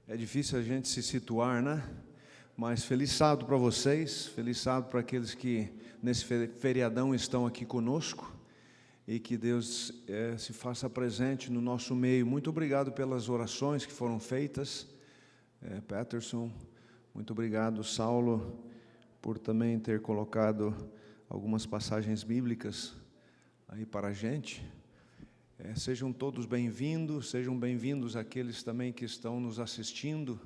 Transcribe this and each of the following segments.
É difícil a gente se situar, né? Mas feliz sábado para vocês, feliz sábado para aqueles que nesse feriadão estão aqui conosco e que Deus se faça presente no nosso meio. Muito obrigado pelas orações que foram feitas, Peterson, muito obrigado, Saulo, por também ter colocado algumas passagens bíblicas aí para a gente. Sejam todos bem-vindos, sejam bem-vindos aqueles também que estão nos assistindo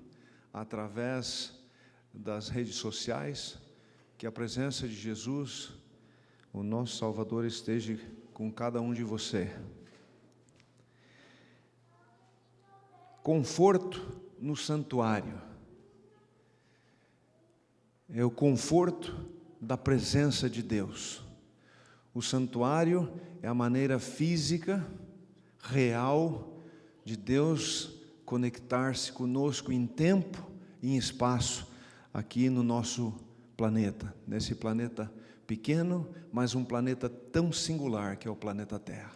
através das redes sociais. Que a presença de Jesus, o nosso Salvador, esteja com cada um de você. Conforto no santuário. É o conforto da presença de Deus. O santuário é a maneira física, real, de Deus conectar-se conosco em tempo e em espaço, aqui no nosso planeta, nesse planeta pequeno, mas um planeta tão singular que é o planeta Terra.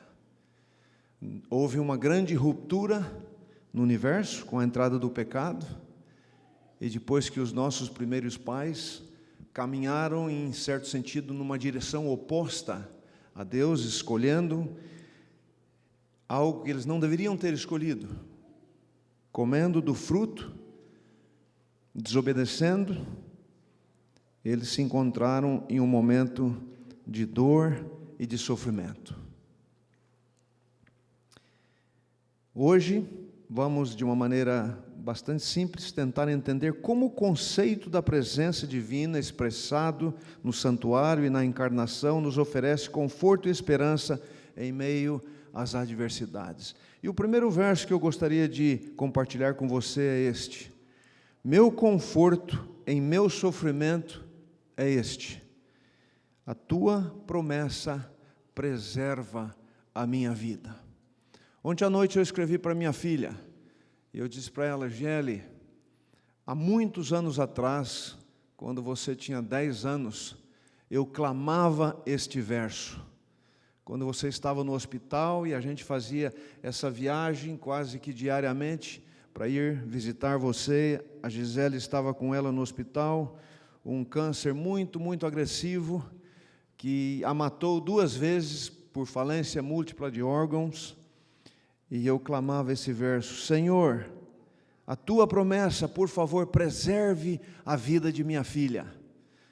Houve uma grande ruptura no universo com a entrada do pecado, e depois que os nossos primeiros pais caminharam, em certo sentido, numa direção oposta a Deus, escolhendo algo que eles não deveriam ter escolhido, comendo do fruto, desobedecendo, eles se encontraram em um momento de dor e de sofrimento. Hoje, vamos, de uma maneira bastante simples, tentar entender como o conceito da presença divina expressado no santuário e na encarnação nos oferece conforto e esperança em meio às adversidades. E o primeiro verso que eu gostaria de compartilhar com você é este: meu conforto em meu sofrimento é este: a tua promessa preserva a minha vida. Ontem à noite eu escrevi para minha filha, e eu disse para ela: Gelli, há muitos anos atrás, quando você tinha 10 anos, eu clamava este verso. Quando você estava no hospital e a gente fazia essa viagem quase que diariamente para ir visitar você, a Gisele estava com ela no hospital, um câncer muito agressivo, que a matou 2 vezes por falência múltipla de órgãos, e eu clamava esse verso: Senhor, a tua promessa, por favor, preserve a vida de minha filha.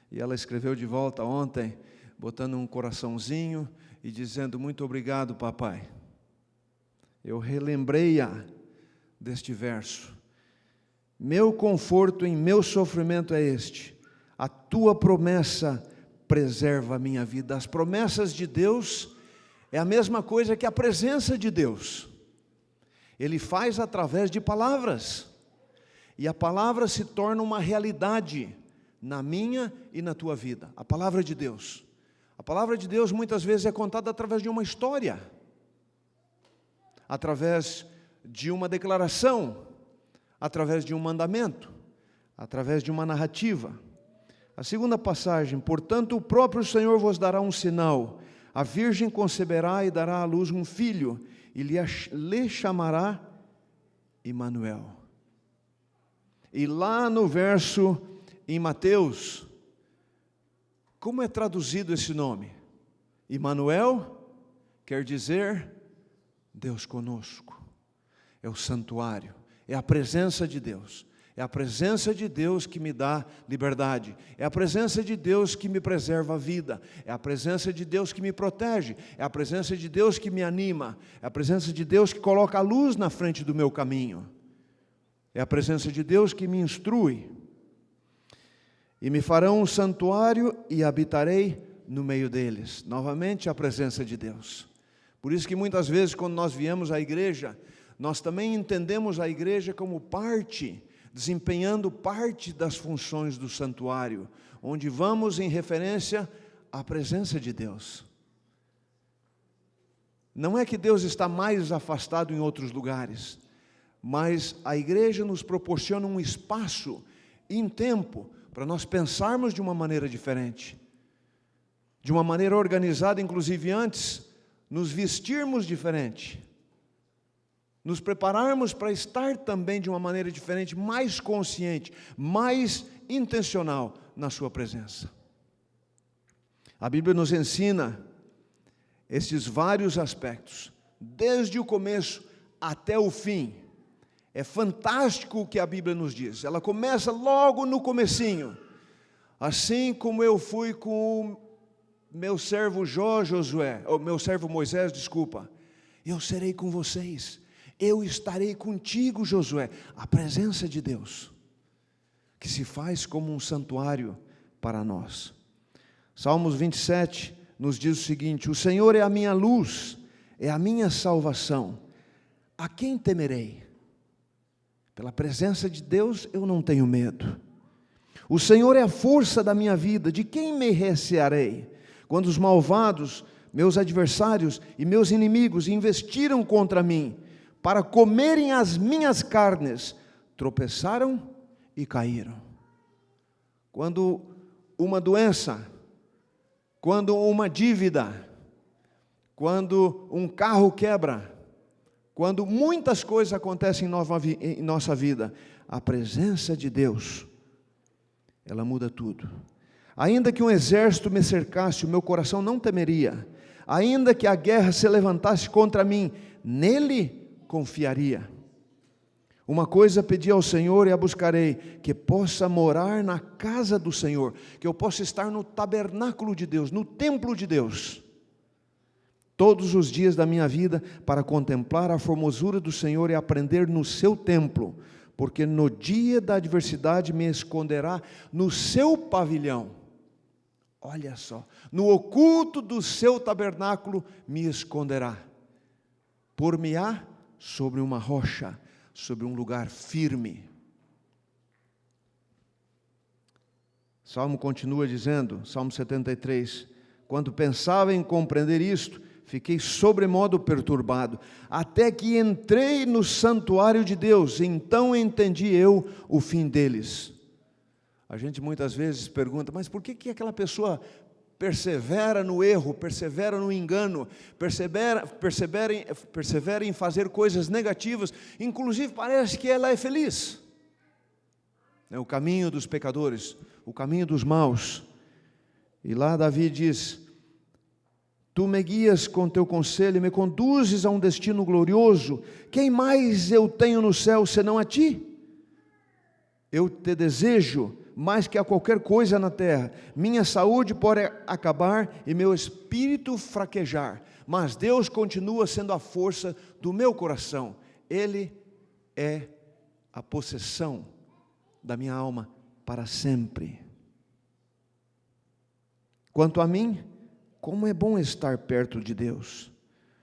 E ela escreveu de volta ontem, botando um coraçãozinho e dizendo: muito obrigado, papai. Eu relembrei-a deste verso: meu conforto em meu sofrimento é este: a tua promessa preserva a minha vida. As promessas de Deus é a mesma coisa que a presença de Deus. Ele faz através de palavras, e a palavra se torna uma realidade na minha e na tua vida. A palavra de Deus. A palavra de Deus muitas vezes é contada através de uma história, através de uma declaração, através de um mandamento, através de uma narrativa. A segunda passagem: portanto, o próprio Senhor vos dará um sinal: a virgem conceberá e dará à luz um filho, e lhe chamará Emanuel. E lá no verso, em Mateus, como é traduzido esse nome? Emanuel quer dizer Deus conosco. É o santuário, é a presença de Deus. É a presença de Deus que me dá liberdade. É a presença de Deus que me preserva a vida. É a presença de Deus que me protege. É a presença de Deus que me anima. É a presença de Deus que coloca a luz na frente do meu caminho. É a presença de Deus que me instrui. E me farão um santuário e habitarei no meio deles. Novamente a presença de Deus. Por isso que muitas vezes quando nós viemos à igreja, nós também entendemos a igreja como desempenhando parte das funções do santuário, onde vamos em referência à presença de Deus. Não é que Deus está mais afastado em outros lugares, mas a igreja nos proporciona um espaço e um tempo para nós pensarmos de uma maneira diferente, de uma maneira organizada, inclusive antes, nos vestirmos diferente. nos prepararmos para estar também de uma maneira diferente, mais consciente, mais intencional na sua presença. A Bíblia nos ensina esses vários aspectos, desde o começo até o fim. É fantástico o que a Bíblia nos diz. Ela começa logo no comecinho. Assim como eu fui com o meu servo meu servo Moisés, desculpa. Eu serei com vocês. Eu estarei contigo, Josué. A presença de Deus, que se faz como um santuário para nós. Salmos 27 nos diz o seguinte: o Senhor é a minha luz, é a minha salvação. A quem temerei? Pela presença de Deus eu não tenho medo. O Senhor é a força da minha vida, de quem me recearei? Quando os malvados, meus adversários e meus inimigos investiram contra mim, para comerem as minhas carnes, tropeçaram e caíram. Quando uma doença, quando uma dívida, quando um carro quebra, quando muitas coisas acontecem em nossa vida, a presença de Deus, ela muda tudo. Ainda que um exército me cercasse, o meu coração não temeria. Ainda que a guerra se levantasse contra mim, nele confiaria. Uma coisa pedi ao Senhor e a buscarei, que possa morar na casa do Senhor, que eu possa estar no tabernáculo de Deus, no templo de Deus, todos os dias da minha vida, para contemplar a formosura do Senhor e aprender no seu templo, porque no dia da adversidade me esconderá no seu pavilhão. Olha só, no oculto do seu tabernáculo me esconderá, por-me-á sobre uma rocha, sobre um lugar firme. Salmo continua dizendo, Salmo 73, quando pensava em compreender isto, fiquei sobremodo perturbado, até que entrei no santuário de Deus, então entendi eu o fim deles. A gente muitas vezes pergunta, mas por que aquela pessoa persevera no erro, persevera no engano, persevera em fazer coisas negativas, inclusive parece que ela é feliz? É o caminho dos pecadores, o caminho dos maus. E lá Davi diz, tu me guias com teu conselho e me conduzes a um destino glorioso. Quem mais eu tenho no céu senão a ti? Eu te desejo mais que a qualquer coisa na terra. Minha saúde pode acabar e meu espírito fraquejar, mas Deus continua sendo a força do meu coração. Ele é a possessão da minha alma para sempre. Quanto a mim, como é bom estar perto de Deus.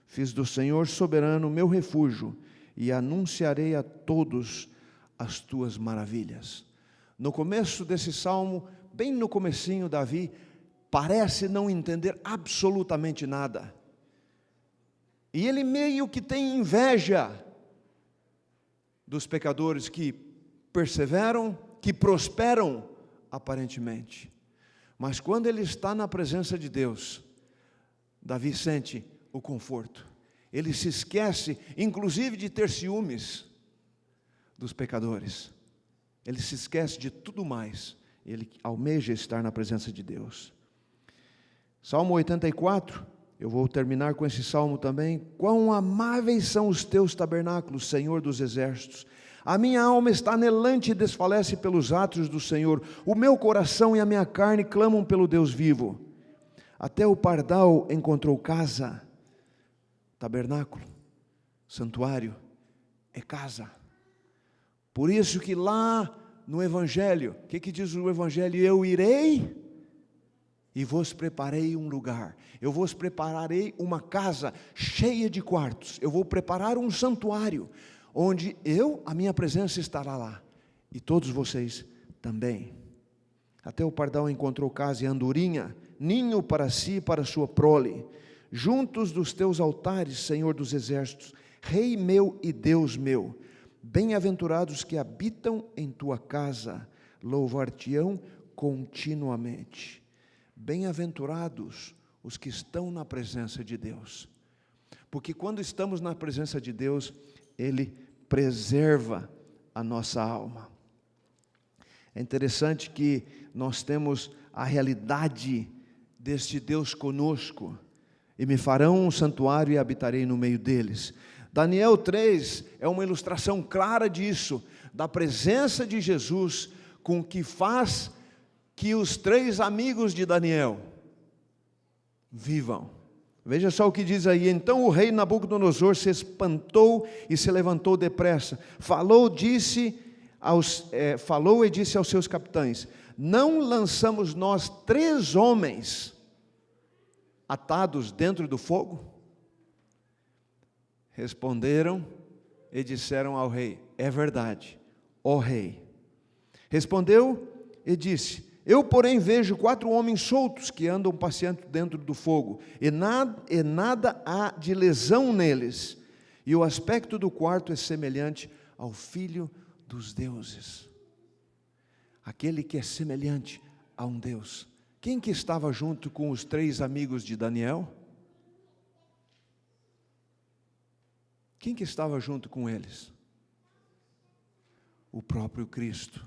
Fiz do Senhor soberano meu refúgio e anunciarei a todos as tuas maravilhas. No começo desse salmo, bem no comecinho, Davi parece não entender absolutamente nada. E ele meio que tem inveja dos pecadores que perseveram, que prosperam aparentemente. Mas quando ele está na presença de Deus, Davi sente o conforto. Ele se esquece, inclusive, de ter ciúmes dos pecadores. Ele se esquece de tudo mais. Ele almeja estar na presença de Deus. Salmo 84, eu vou terminar com esse salmo também. Quão amáveis são os teus tabernáculos, Senhor dos exércitos. A minha alma está anelante e desfalece pelos átrios do Senhor. O meu coração e a minha carne clamam pelo Deus vivo. Até o pardal encontrou casa. Tabernáculo, santuário, é casa. Por isso que lá no Evangelho, o que diz o Evangelho? Eu irei e vos preparei um lugar. Eu vos prepararei uma casa cheia de quartos. Eu vou preparar um santuário, onde a minha presença estará lá. E todos vocês também. Até o pardal encontrou casa e andorinha, ninho para si e para sua prole. Juntos dos teus altares, Senhor dos exércitos, Rei meu e Deus meu. Bem-aventurados que habitam em tua casa, louvar-te-ão continuamente. Bem-aventurados os que estão na presença de Deus. Porque quando estamos na presença de Deus, Ele preserva a nossa alma. É interessante que nós temos a realidade deste Deus conosco. E me farão um santuário e habitarei no meio deles. Daniel 3 é uma ilustração clara disso, da presença de Jesus, com que faz que os 3 amigos de Daniel vivam. Veja só o que diz aí: então o rei Nabucodonosor se espantou e se levantou depressa. Falou e disse aos seus capitães: não lançamos nós 3 homens atados dentro do fogo? Responderam e disseram ao rei: é verdade, ó rei. Respondeu e disse: eu, porém, vejo 4 homens soltos que andam passeando dentro do fogo, e nada há de lesão neles, e o aspecto do quarto é semelhante ao Filho dos deuses. Aquele que é semelhante a um Deus. Quem que estava junto com os 3 amigos de Daniel? Quem que estava junto com eles? O próprio Cristo,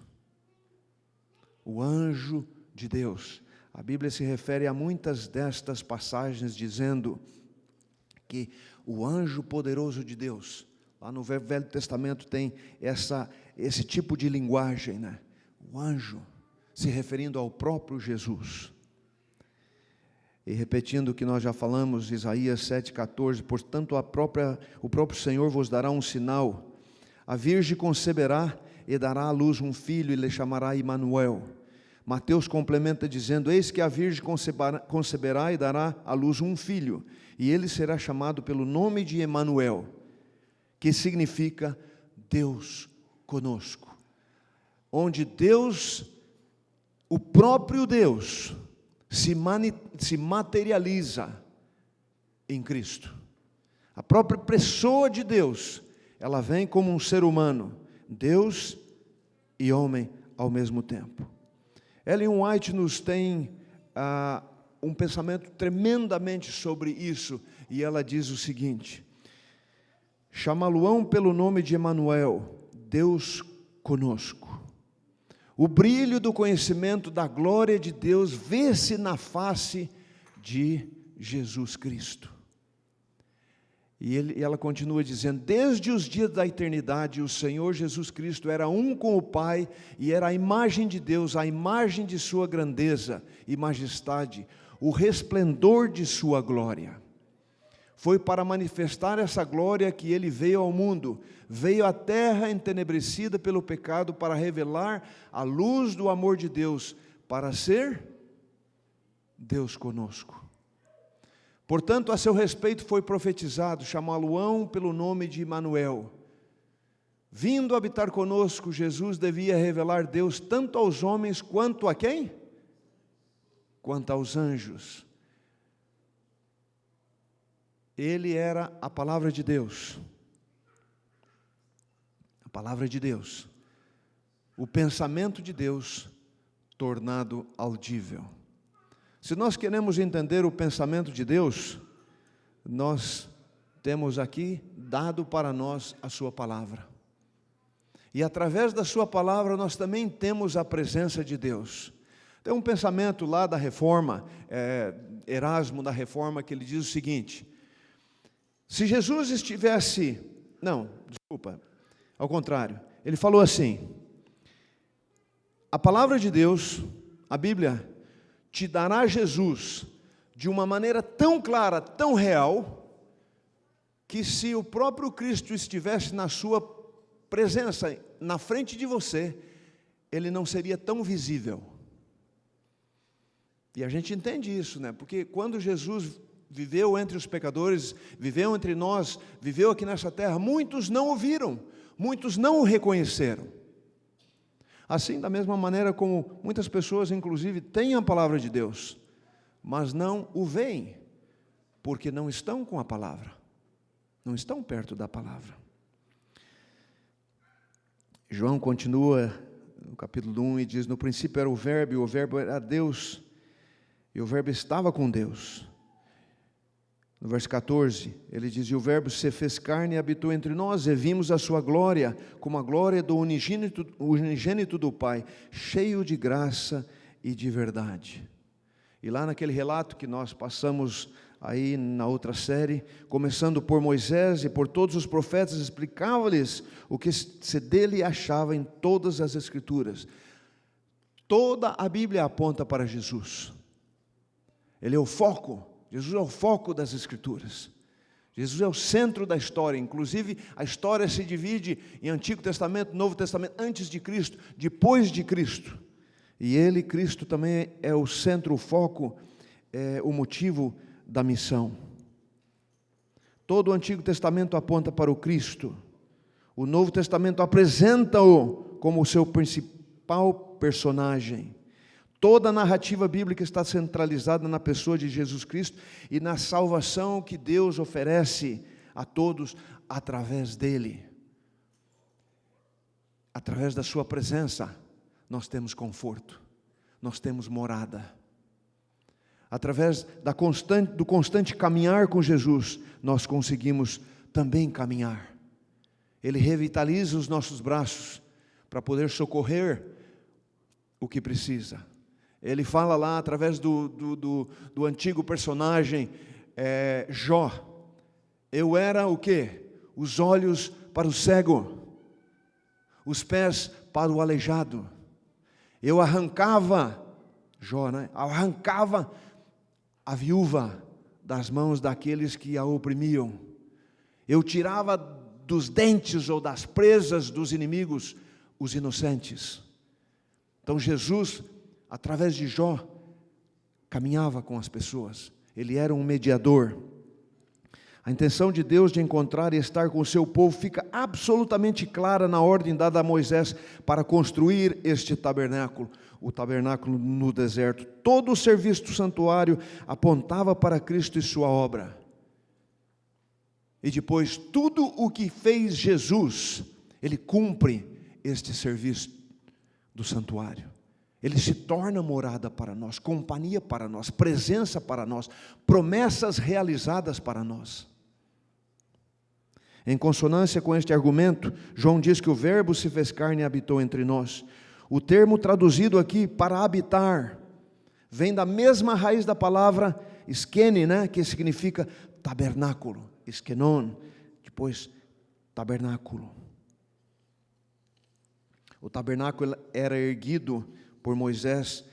o anjo de Deus. A Bíblia se refere a muitas destas passagens dizendo que o anjo poderoso de Deus, lá no Velho Testamento tem esse tipo de linguagem, né? O anjo, se referindo ao próprio Jesus. E repetindo o que nós já falamos, Isaías 7,14, portanto o próprio Senhor vos dará um sinal, a virgem conceberá e dará à luz um filho e lhe chamará Emanuel. Mateus complementa dizendo: eis que a virgem conceberá e dará à luz um filho, e ele será chamado pelo nome de Emanuel, que significa Deus conosco. Onde Deus, o próprio Deus, se materializa em Cristo. A própria pessoa de Deus, ela vem como um ser humano, Deus e homem ao mesmo tempo. Ellen White nos tem um pensamento tremendamente sobre isso, e ela diz o seguinte: chamá-lo-ão pelo nome de Emanuel, Deus conosco. O brilho do conhecimento da glória de Deus vê-se na face de Jesus Cristo. E ela continua dizendo: desde os dias da eternidade, o Senhor Jesus Cristo era um com o Pai, e era a imagem de Deus, a imagem de sua grandeza e majestade, o resplendor de sua glória. Foi para manifestar essa glória que ele veio ao mundo, veio à terra entenebrecida pelo pecado, para revelar a luz do amor de Deus, para ser Deus conosco. Portanto, a seu respeito foi profetizado: chamá-lo-ão pelo nome de Emanuel. Vindo habitar conosco, Jesus devia revelar Deus tanto aos homens quanto a quem? Quanto aos anjos. Ele era a palavra de Deus. A palavra de Deus. O pensamento de Deus tornado audível. Se nós queremos entender o pensamento de Deus, nós temos aqui dado para nós a sua palavra. E através da sua palavra nós também temos a presença de Deus. Tem um pensamento lá da Reforma, Erasmo da Reforma, que ele diz o seguinte: se Jesus estivesse... Não, desculpa, ao contrário. Ele falou assim: a palavra de Deus, a Bíblia, te dará Jesus de uma maneira tão clara, tão real, que se o próprio Cristo estivesse na sua presença, na frente de você, ele não seria tão visível. E a gente entende isso, né? Porque quando Jesus viveu entre os pecadores, viveu entre nós, viveu aqui nessa terra, muitos não o viram, muitos não o reconheceram. Assim, da mesma maneira como muitas pessoas, inclusive, têm a palavra de Deus, mas não o veem, porque não estão com a palavra, não estão perto da palavra. João continua no capítulo 1 e diz: no princípio era o Verbo, e o Verbo era Deus, e o Verbo estava com Deus, No verso 14, ele diz: e o verbo se fez carne e habitou entre nós, e vimos a sua glória, como a glória do unigênito do Pai, cheio de graça e de verdade. E lá naquele relato que nós passamos aí na outra série, começando por Moisés e por todos os profetas, explicava-lhes o que se dele achava em todas as Escrituras. Toda a Bíblia aponta para Jesus. Ele é o foco. Jesus é o foco das Escrituras. Jesus é o centro da história. Inclusive, a história se divide em Antigo Testamento, Novo Testamento, antes de Cristo, depois de Cristo. E Ele, Cristo, também é o centro, o foco, o motivo da missão. Todo o Antigo Testamento aponta para o Cristo. O Novo Testamento apresenta-o como o seu principal personagem. Toda a narrativa bíblica está centralizada na pessoa de Jesus Cristo e na salvação que Deus oferece a todos através dele. Através da sua presença, nós temos conforto, nós temos morada. Através do constante caminhar com Jesus, nós conseguimos também caminhar. Ele revitaliza os nossos braços para poder socorrer o que precisa. Ele fala lá através do antigo personagem Jó. Eu era o quê? Os olhos para o cego, os pés para o aleijado. Eu arrancava, Jó, né? Arrancava a viúva das mãos daqueles que a oprimiam. Eu tirava dos dentes ou das presas dos inimigos os inocentes. Então Jesus, através de Jó, caminhava com as pessoas. Ele era um mediador. A intenção de Deus de encontrar e estar com o seu povo fica absolutamente clara na ordem dada a Moisés para construir este tabernáculo, o tabernáculo no deserto. Todo o serviço do santuário apontava para Cristo e sua obra. E depois, tudo o que fez Jesus, Ele cumpre este serviço do santuário. Ele se torna morada para nós, companhia para nós, presença para nós, promessas realizadas para nós. Em consonância com este argumento, João diz que o verbo se fez carne e habitou entre nós. O termo traduzido aqui para habitar vem da mesma raiz da palavra skene, né, que significa tabernáculo, skenon, depois tabernáculo. O tabernáculo era erguido por Moisés,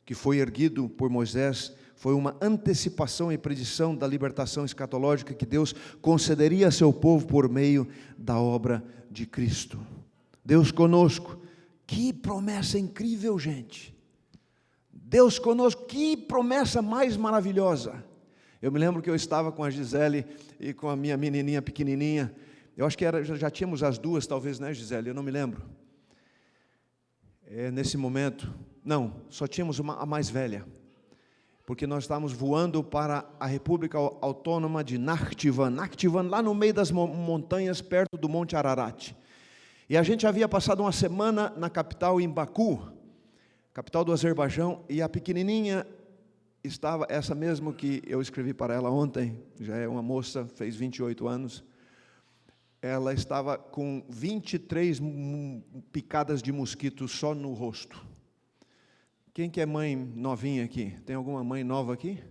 que foi erguido por Moisés, foi uma antecipação e predição da libertação escatológica que Deus concederia a seu povo por meio da obra de Cristo. Deus conosco, que promessa incrível, gente! Deus conosco, que promessa mais maravilhosa! Eu me lembro que eu estava com a Gisele e com a minha menininha pequenininha, eu acho que já tínhamos as duas talvez, né, Gisele? Eu não me lembro. Nesse momento, não, só tínhamos a mais velha, porque nós estávamos voando para a República Autônoma de Nakhchivan, lá no meio das montanhas, perto do Monte Ararat. E a gente havia passado uma semana na capital, em Baku, capital do Azerbaijão, e a pequenininha estava, essa mesmo que eu escrevi para ela ontem, já é uma moça, fez 28 anos, ela estava com 23 picadas de mosquito só no rosto. Quem que é mãe novinha aqui? Tem alguma mãe nova aqui?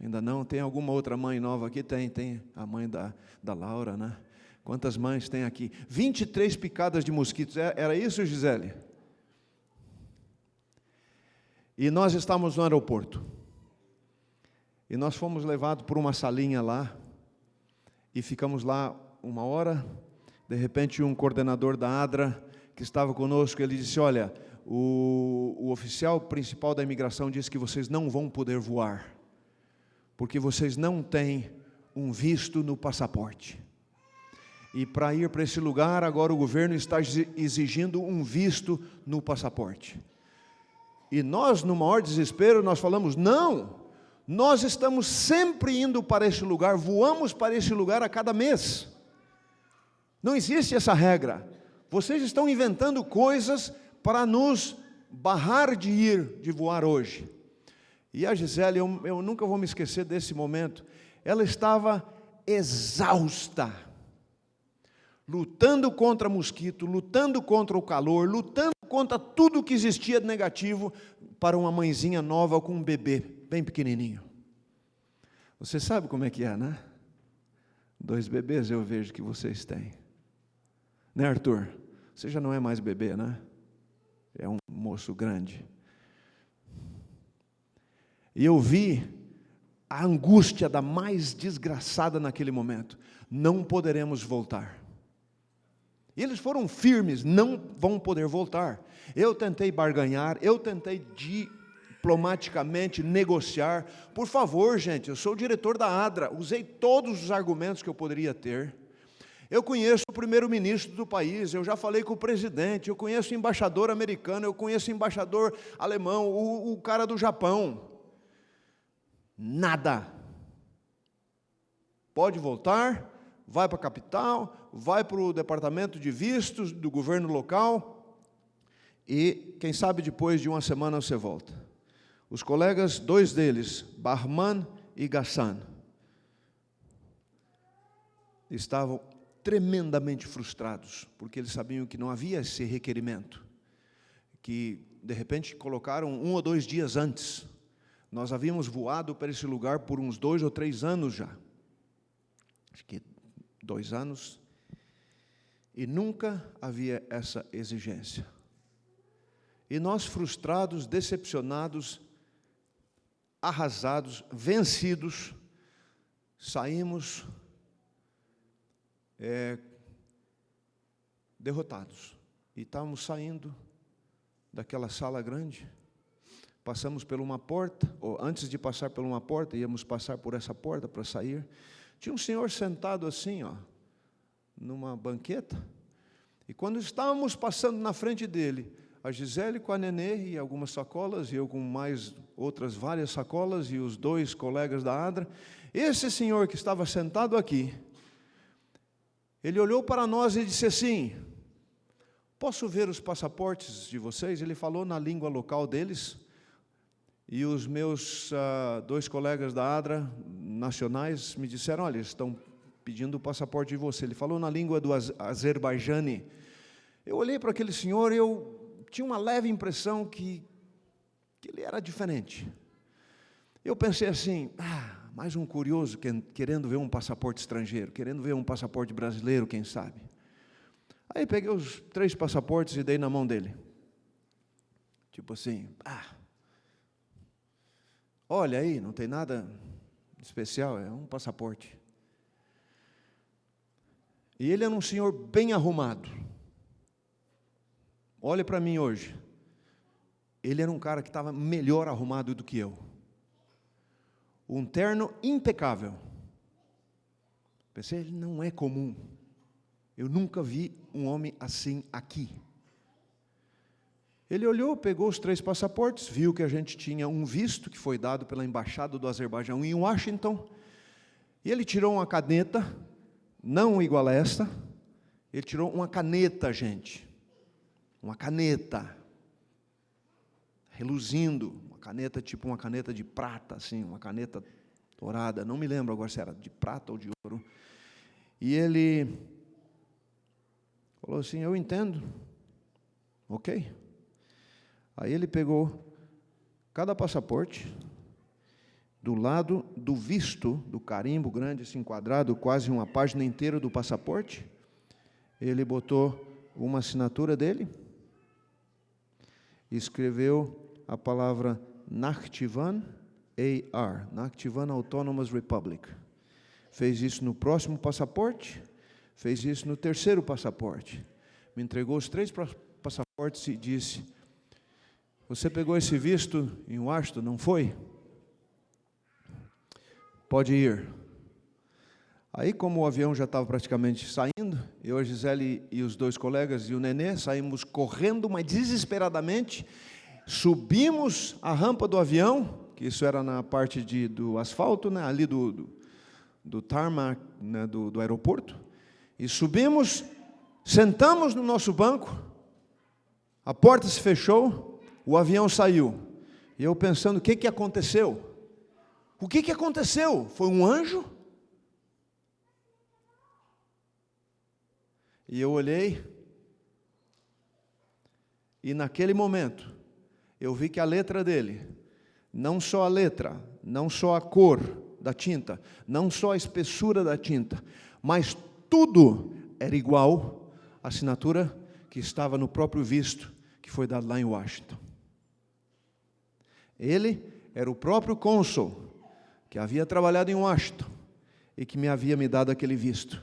Ainda não? Tem alguma outra mãe nova aqui? Tem a mãe da Laura, né? Quantas mães tem aqui? 23 picadas de mosquitos, era isso, Gisele? E nós estávamos no aeroporto. E nós fomos levados por uma salinha lá, e ficamos lá 1 hora, de repente um coordenador da ADRA, que estava conosco, ele disse, olha, o oficial principal da imigração disse que vocês não vão poder voar, porque vocês não têm um visto no passaporte. E para ir para esse lugar, agora o governo está exigindo um visto no passaporte. E nós, no maior desespero, nós falamos, não, nós estamos sempre indo para esse lugar, voamos para esse lugar a cada mês. Não existe essa regra. Vocês estão inventando coisas para nos barrar de voar hoje. E a Gisele, eu nunca vou me esquecer desse momento. ela estava exausta, lutando contra mosquito, lutando contra o calor, lutando contra tudo que existia de negativo para uma mãezinha nova com um bebê bem pequenininho. Você sabe como é que é, né? 2 bebês eu vejo que vocês têm. Né, Arthur? Você já não é mais bebê, né? É um moço grande. E eu vi a angústia da mais desgraçada naquele momento. Não poderemos voltar. E eles foram firmes, não vão poder voltar. Eu tentei barganhar, eu tentei diplomaticamente negociar. Por favor, gente, eu sou o diretor da ADRA, usei todos os argumentos que eu poderia ter. Eu conheço o primeiro-ministro do país, eu já falei com o presidente, eu conheço o embaixador americano, eu conheço o embaixador alemão, o cara do Japão. Nada. Pode voltar, vai para a capital, vai para o departamento de vistos do governo local e, quem sabe, depois de uma semana você volta. Os colegas, 2 deles, Bahman e Ghassan, estavam tremendamente frustrados, porque eles sabiam que não havia esse requerimento, que de repente colocaram 1 ou 2 dias antes. Nós havíamos voado para esse lugar por uns 2 ou 3 anos já, acho que 2 anos, e nunca havia essa exigência. E nós frustrados, decepcionados, arrasados, vencidos, saímos derrotados. E estávamos saindo daquela sala grande, passamos por uma porta, ou antes de passar por uma porta, íamos passar por essa porta para sair. Tinha um senhor sentado assim, numa banqueta, e quando estávamos passando na frente dele, a Gisele com a Nenê e algumas sacolas, e eu com mais outras várias sacolas, e os 2 colegas da ADRA, esse senhor que estava sentado aqui, ele olhou para nós e disse assim: posso ver os passaportes de vocês? Ele falou na língua local deles, e os meus 2 colegas da ADRA nacionais me disseram: olha, eles estão pedindo o passaporte de você. Ele falou na língua do Azerbaijani. Eu olhei para aquele senhor e eu tinha uma leve impressão que ele era diferente. Eu pensei assim: mais um curioso querendo ver um passaporte estrangeiro, querendo ver um passaporte brasileiro, quem sabe. Aí peguei os 3 passaportes e dei na mão dele. Tipo assim, olha aí, não tem nada especial, é um passaporte. E ele era um senhor bem arrumado. Olha para mim hoje. Ele era um cara que estava melhor arrumado do que eu. Um terno impecável. Pensei, ele não é comum. Eu nunca vi um homem assim aqui. Ele olhou, pegou os 3 passaportes, viu que a gente tinha um visto que foi dado pela Embaixada do Azerbaijão em Washington, e ele tirou uma caneta, não igual a esta, ele tirou uma caneta, gente, uma caneta, reluzindo, uma caneta tipo uma caneta de prata, assim, uma caneta dourada, não me lembro agora se era de prata ou de ouro, e ele falou assim: eu entendo, ok? Aí ele pegou cada passaporte, do lado do visto, do carimbo grande, assim, quadrado, quase uma página inteira do passaporte, ele botou uma assinatura dele, escreveu a palavra Nakhchivan AR, Nakhchivan Autonomous Republic. Fez isso no próximo passaporte, fez isso no 3º passaporte. Me entregou os 3 passaportes e disse: você pegou esse visto em Washington, não foi? Pode ir. Aí, como o avião já estava praticamente saindo, eu, a Gisele e os 2 colegas e o Nenê saímos correndo, mas desesperadamente, subimos a rampa do avião, que isso era na parte do asfalto, né, ali do tarmac, né, do aeroporto, e subimos, sentamos no nosso banco, a porta se fechou, o avião saiu, e eu pensando, o que aconteceu? O que aconteceu? Foi um anjo? E eu olhei, e naquele momento, eu vi que a letra dele, não só a letra, não só a cor da tinta, não só a espessura da tinta, mas tudo era igual à assinatura que estava no próprio visto que foi dado lá em Washington. Ele era o próprio cônsul que havia trabalhado em Washington e que me havia me dado aquele visto.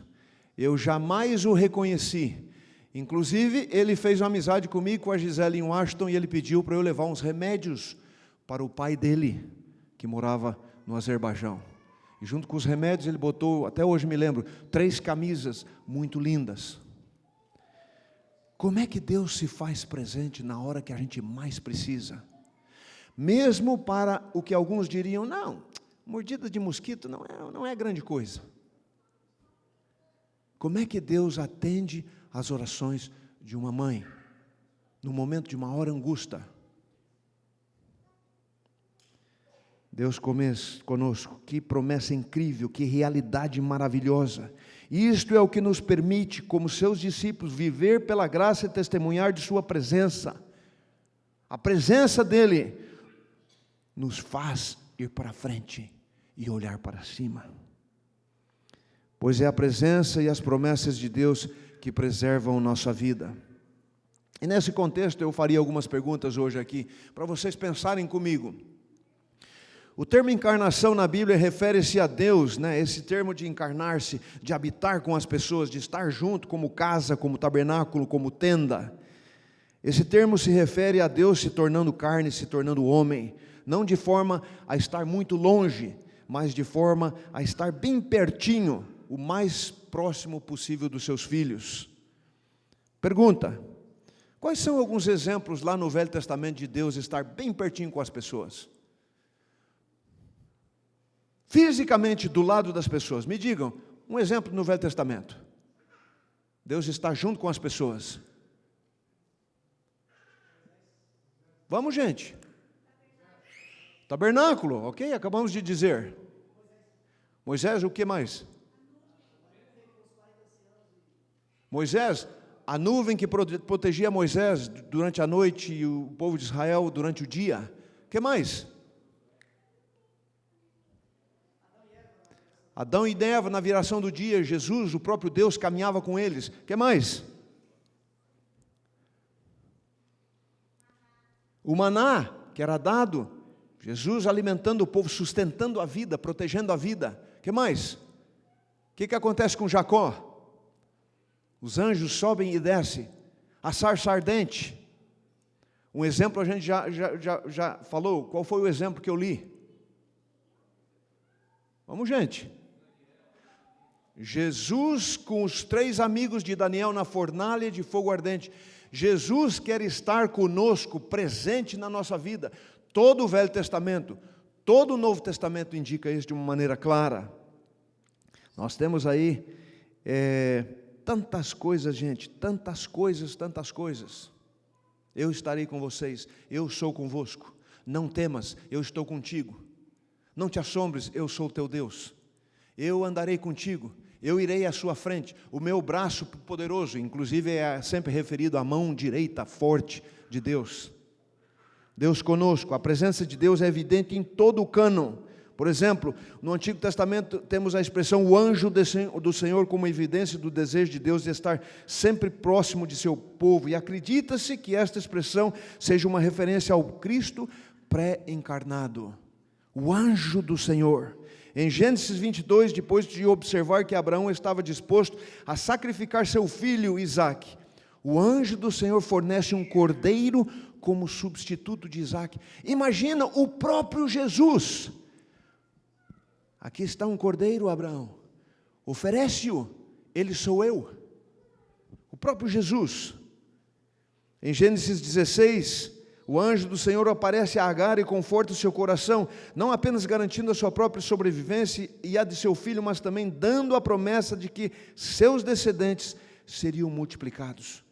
Eu jamais o reconheci. Inclusive, ele fez uma amizade comigo, com a Gisele em Washington, e ele pediu para eu levar uns remédios para o pai dele, que morava no Azerbaijão. E junto com os remédios, ele botou, até hoje me lembro, 3 camisas muito lindas. Como é que Deus se faz presente na hora que a gente mais precisa? Mesmo para o que alguns diriam, não, mordida de mosquito não é grande coisa. Como é que Deus atende às orações de uma mãe, no momento de maior angústia? Deus conosco, que promessa incrível, que realidade maravilhosa. Isto é o que nos permite, como seus discípulos, viver pela graça e testemunhar de sua presença. A presença dEle nos faz ir para frente e olhar para cima. Pois é a presença e as promessas de Deus que preservam nossa vida. E nesse contexto eu faria algumas perguntas hoje aqui, para vocês pensarem comigo. O termo encarnação na Bíblia refere-se a Deus, né? Esse termo de encarnar-se, de habitar com as pessoas, de estar junto como casa, como tabernáculo, como tenda. Esse termo se refere a Deus se tornando carne, se tornando homem, não de forma a estar muito longe, mas de forma a estar bem pertinho, o mais próximo possível dos seus filhos. Pergunta: quais são alguns exemplos lá no Velho Testamento de Deus estar bem pertinho com as pessoas? Fisicamente do lado das pessoas. Me digam, um exemplo no Velho Testamento. Deus está junto com as pessoas. Vamos, gente. Tabernáculo, ok? Acabamos de dizer. Moisés, o que mais? Moisés, a nuvem que protegia Moisés durante a noite e o povo de Israel durante o dia. O que mais? Adão e Eva na viração do dia, Jesus, o próprio Deus, caminhava com eles. O que mais? O maná que era dado, Jesus alimentando o povo, sustentando a vida, protegendo a vida. O que mais? O que acontece com Jacó? Os anjos sobem e descem. A sarça ardente. Um exemplo a gente já falou. Qual foi o exemplo que eu li? Vamos, gente. Jesus com os 3 amigos de Daniel na fornalha de fogo ardente. Jesus quer estar conosco, presente na nossa vida. Todo o Velho Testamento, todo o Novo Testamento indica isso de uma maneira clara. Nós temos aí tantas coisas, gente, tantas coisas. Eu estarei com vocês, eu sou convosco. Não temas, eu estou contigo. Não te assombres, eu sou o teu Deus. Eu andarei contigo, eu irei à sua frente. O meu braço poderoso, inclusive é sempre referido à mão direita forte de Deus. Deus conosco, a presença de Deus é evidente em todo o cânon. Por exemplo, no Antigo Testamento temos a expressão o anjo do Senhor como evidência do desejo de Deus de estar sempre próximo de seu povo. E acredita-se que esta expressão seja uma referência ao Cristo pré-encarnado. O anjo do Senhor. Em Gênesis 22, depois de observar que Abraão estava disposto a sacrificar seu filho Isaque, o anjo do Senhor fornece um cordeiro como substituto de Isaque. Imagina o próprio Jesus. Aqui está um cordeiro, Abraão. Oferece-o, ele sou eu. O próprio Jesus. Em Gênesis 16, o anjo do Senhor aparece a Agar e conforta o seu coração, não apenas garantindo a sua própria sobrevivência e a de seu filho, mas também dando a promessa de que seus descendentes seriam multiplicados.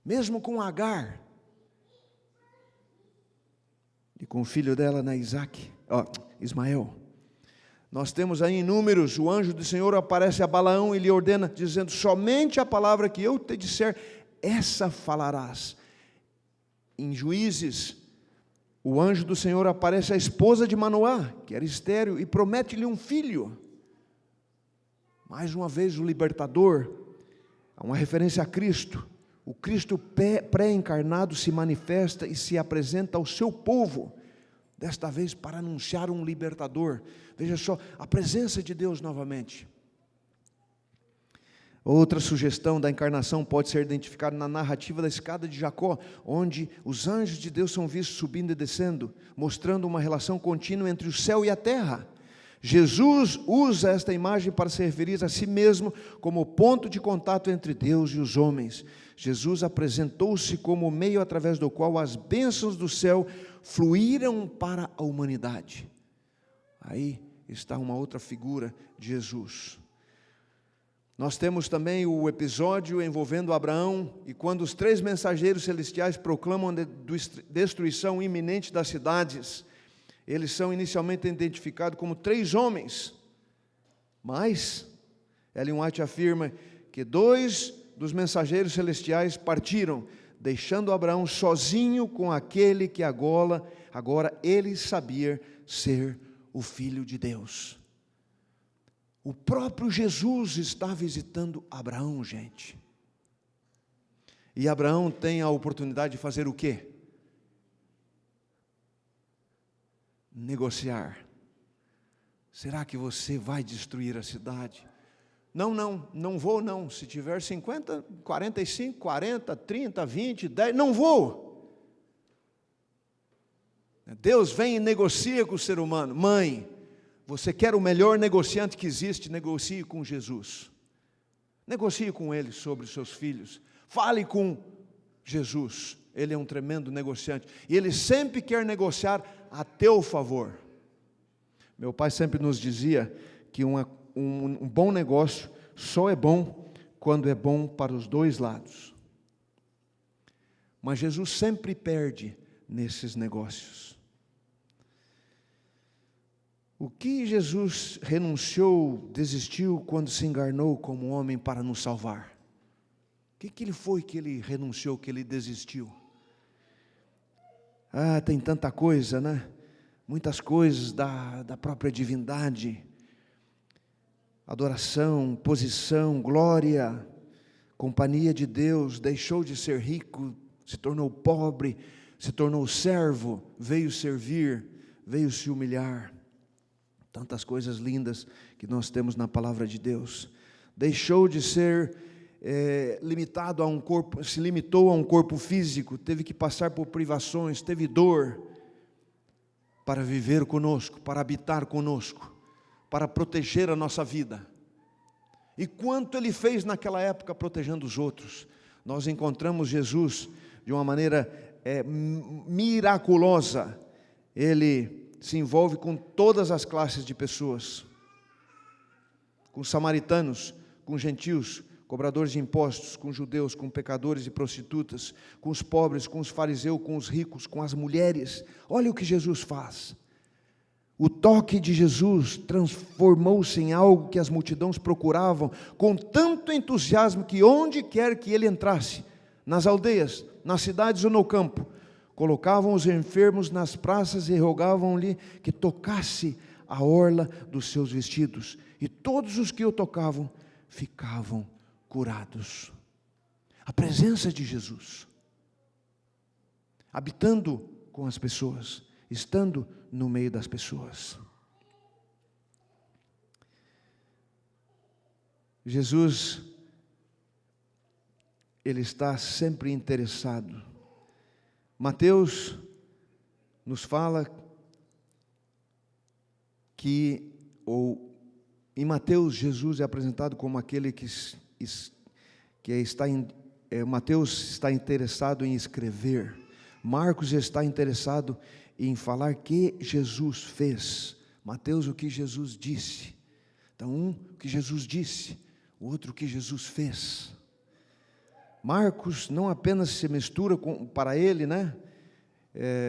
Mesmo com Agar e com o filho dela, Ismael. Nós temos aí em Números, o anjo do Senhor aparece a Balaão e lhe ordena, dizendo: somente a palavra que eu te disser, essa falarás. Em Juízes, o anjo do Senhor aparece à esposa de Manoá, que era estéril, e promete-lhe um filho. Mais uma vez o libertador, uma referência a Cristo. O Cristo pré-encarnado se manifesta e se apresenta ao seu povo, desta vez para anunciar um libertador. Veja só, a presença de Deus novamente. Outra sugestão da encarnação pode ser identificada na narrativa da escada de Jacó, onde os anjos de Deus são vistos subindo e descendo, mostrando uma relação contínua entre o céu e a terra. Jesus usa esta imagem para se referir a si mesmo como ponto de contato entre Deus e os homens. Jesus apresentou-se como o meio através do qual as bênçãos do céu fluíram para a humanidade. Aí está uma outra figura de Jesus. Nós temos também o episódio envolvendo Abraão, e quando os 3 mensageiros celestiais proclamam a destruição iminente das cidades, eles são inicialmente identificados como 3 homens, mas Ellen White afirma que 2 dos mensageiros celestiais partiram, deixando Abraão sozinho com aquele que agora ele sabia ser o Filho de Deus. O próprio Jesus está visitando Abraão, gente. E Abraão tem a oportunidade de fazer o quê? Negociar. Será que você vai destruir a cidade? Não vou não. Se tiver 50, 45, 40, 30, 20, 10, não vou. Deus vem e negocia com o ser humano. Mãe, você quer o melhor negociante que existe? Negocie com Jesus. Negocie com Ele sobre os seus filhos. Fale com Jesus. Ele é um tremendo negociante. E Ele sempre quer negociar a teu favor. Meu pai sempre nos dizia que um bom negócio só é bom quando é bom para os 2 lados. Mas Jesus sempre perde nesses negócios. O que Jesus renunciou, desistiu quando se encarnou como homem para nos salvar? O que ele foi que ele renunciou, que ele desistiu? Tem tanta coisa, né? Muitas coisas da própria divindade. Adoração, posição, glória, companhia de Deus. Deixou de ser rico, se tornou pobre, se tornou servo, veio servir, veio se humilhar. Tantas coisas lindas que nós temos na palavra de Deus. Deixou de ser limitado a um corpo, se limitou a um corpo físico, teve que passar por privações, teve dor, para viver conosco, para habitar conosco, para proteger a nossa vida. E quanto Ele fez naquela época protegendo os outros. Nós encontramos Jesus de uma maneira miraculosa. Ele se envolve com todas as classes de pessoas, com samaritanos, com gentios, cobradores de impostos, com judeus, com pecadores e prostitutas, com os pobres, com os fariseus, com os ricos, com as mulheres. Olha o que Jesus faz. O toque de Jesus transformou-se em algo que as multidões procuravam com tanto entusiasmo que onde quer que ele entrasse, nas aldeias, nas cidades ou no campo, colocavam os enfermos nas praças e rogavam-lhe que tocasse a orla dos seus vestidos. E todos os que o tocavam ficavam curados. A presença de Jesus, habitando com as pessoas, estando no meio das pessoas. Jesus, Ele está sempre interessado. Mateus nos fala que, em Mateus, Jesus é apresentado como aquele Mateus está interessado em escrever, Marcos está interessado em falar que Jesus fez, Mateus o que Jesus disse. Então, um o que Jesus disse, o outro o que Jesus fez. Marcos não apenas se mistura para ele, né?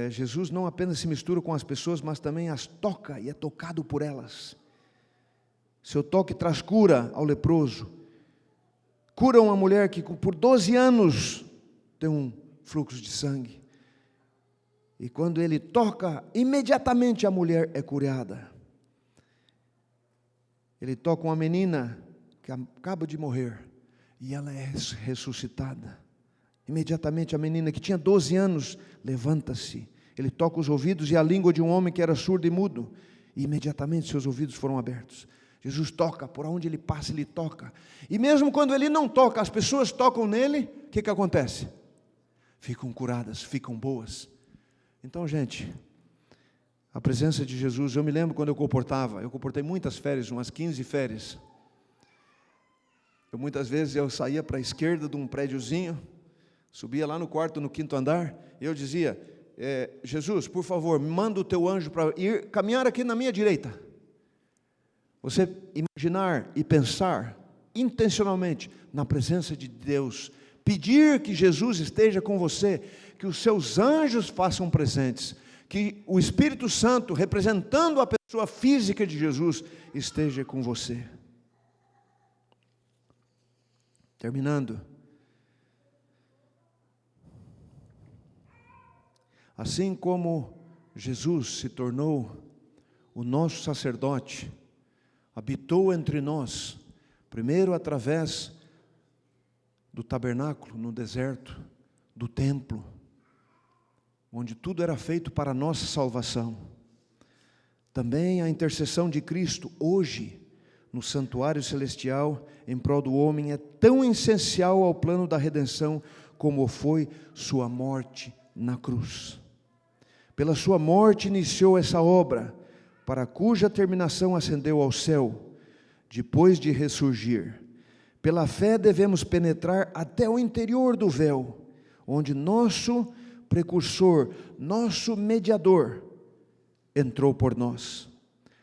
Jesus não apenas se mistura com as pessoas, mas também as toca e é tocado por elas. Seu toque traz cura ao leproso. Cura uma mulher que por 12 anos tem um fluxo de sangue. E quando ele toca, imediatamente a mulher é curada. Ele toca uma menina que acaba de morrer e ela é ressuscitada. Imediatamente a menina que tinha 12 anos levanta-se. Ele toca os ouvidos e a língua de um homem que era surdo e mudo. E imediatamente seus ouvidos foram abertos. Jesus toca, por onde ele passa, ele toca. E mesmo quando ele não toca, as pessoas tocam nele, o que acontece? Ficam curadas, ficam boas. Então, gente, a presença de Jesus, eu me lembro quando eu comportei muitas férias, umas 15 férias. Muitas vezes eu saía para a esquerda de um prédiozinho, subia lá no quarto, no 5º andar, e eu dizia, Jesus, por favor, me manda o teu anjo para ir caminhar aqui na minha direita. Você imaginar e pensar intencionalmente na presença de Deus, pedir que Jesus esteja com você, que os seus anjos façam presentes, que o Espírito Santo, representando a pessoa física de Jesus, esteja com você. Terminando. Assim como Jesus se tornou o nosso sacerdote, habitou entre nós, primeiro através do tabernáculo no deserto, do templo, onde tudo era feito para a nossa salvação. Também a intercessão de Cristo hoje, no santuário celestial, em prol do homem, é tão essencial ao plano da redenção como foi sua morte na cruz. Pela sua morte iniciou essa obra, para cuja terminação ascendeu ao céu, depois de ressurgir. Pela fé devemos penetrar até o interior do véu, onde nosso precursor, nosso mediador, entrou por nós.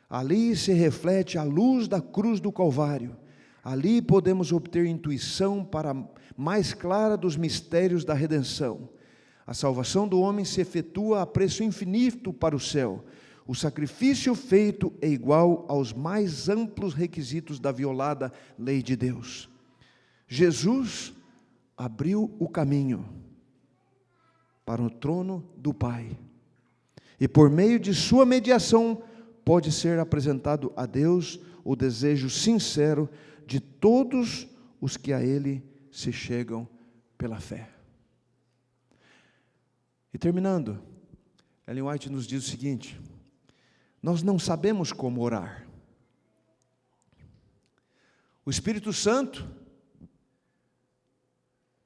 Ali se reflete a luz da cruz do Calvário. Ali podemos obter intuição mais clara dos mistérios da redenção. A salvação do homem se efetua a preço infinito para o céu. O sacrifício feito é igual aos mais amplos requisitos da violada lei de Deus. Jesus abriu o caminho para o trono do Pai. E por meio de sua mediação, pode ser apresentado a Deus o desejo sincero de todos os que a Ele se chegam pela fé. E terminando, Ellen White nos diz o seguinte: nós não sabemos como orar. O Espírito Santo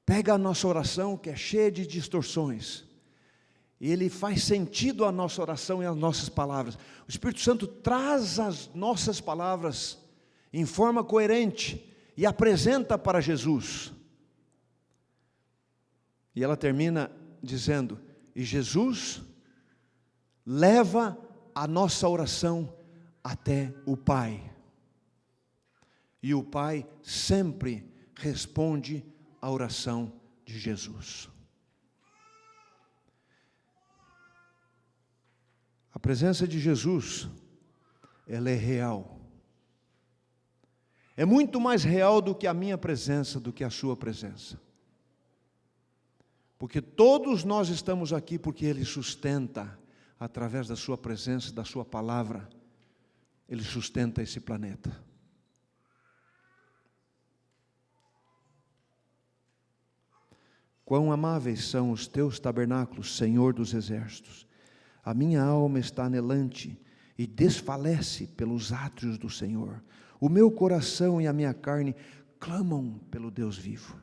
pega a nossa oração, que é cheia de distorções, e ele faz sentido à nossa oração e às nossas palavras. O Espírito Santo traz as nossas palavras em forma coerente e apresenta para Jesus. E ela termina dizendo: e Jesus leva a nossa oração até o Pai. E o Pai sempre responde à oração de Jesus. A presença de Jesus, ela é real. É muito mais real do que a minha presença, do que a sua presença. Porque todos nós estamos aqui porque Ele sustenta, através da sua presença, da sua palavra, Ele sustenta esse planeta. Quão amáveis são os teus tabernáculos, Senhor dos exércitos. A minha alma está anelante e desfalece pelos átrios do Senhor. O meu coração e a minha carne clamam pelo Deus vivo.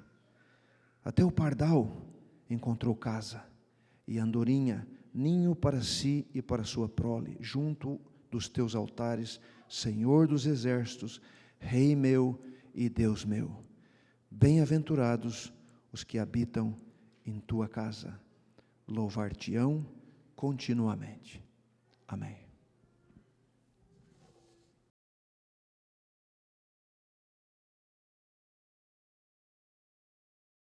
Até o pardal encontrou casa, e a andorinha ninho para si e para sua prole, junto dos teus altares, Senhor dos exércitos, Rei meu e Deus meu. Bem-aventurados os que habitam em tua casa, louvar-te-ão continuamente. Amém.